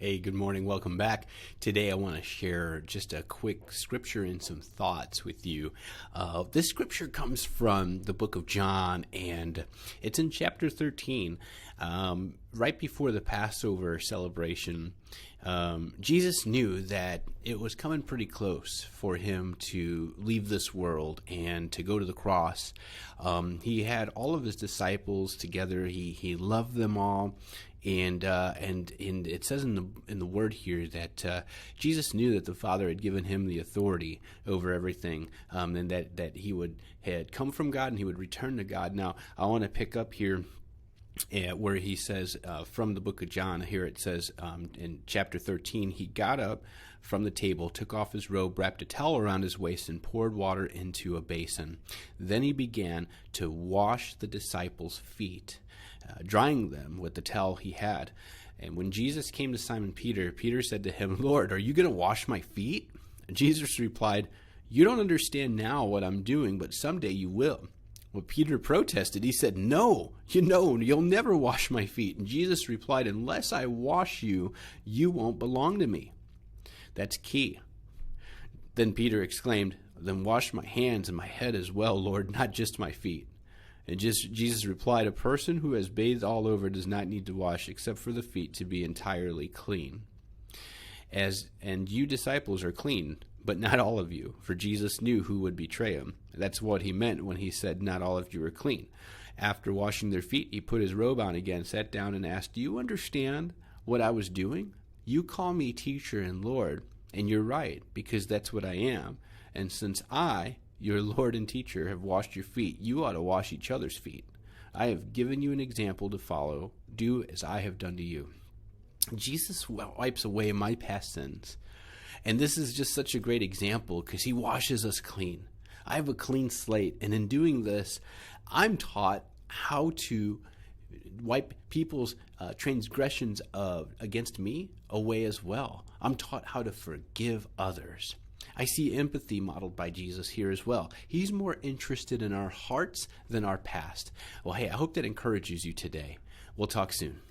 Hey, good morning. Welcome back. Today I want to share just a quick scripture and some thoughts with you. This scripture comes from the book of John, and it's in chapter 13. Right before the Passover celebration, Jesus knew that it was coming pretty close for him to leave this world and to go to the cross. He had all of his disciples together. He loved them all. And it says in the word here that Jesus knew that the Father had given him the authority over everything, and that he had come from God and he would return to God. Now, I want to pick up here where he says from the book of John. Here it says in chapter 13, he got up from the table, took off his robe, wrapped a towel around his waist, and poured water into a basin. Then he began to wash the disciples' feet, drying them with the towel he had. And when Jesus came to Simon Peter, Peter said to him, "Lord, are you going to wash my feet?" And Jesus replied, "You don't understand now what I'm doing, but someday you will." Well, Peter protested. He said, "No, you'll never wash my feet." And Jesus replied, "Unless I wash you, you won't belong to me." That's key. Then Peter exclaimed, "Then wash my hands and my head as well, Lord, not just my feet." And Jesus replied, "A person who has bathed all over does not need to wash except for the feet to be entirely clean. And you disciples are clean, but not all of you," for Jesus knew who would betray him. That's what he meant when he said, "Not all of you are clean." After washing their feet, he put his robe on again, sat down, and asked, "Do you understand what I was doing? You call me teacher and Lord, and you're right, because that's what I am. And since I, your Lord and teacher, have washed your feet, you ought to wash each other's feet. I have given you an example to follow. Do as I have done to you." Jesus wipes away my past sins. And this is just such a great example because he washes us clean. I have a clean slate. And in doing this, I'm taught how to wipe people's transgressions against me away as well. I'm taught how to forgive others. I see empathy modeled by Jesus here as well. He's more interested in our hearts than our past. Well, hey, I hope that encourages you today. We'll talk soon.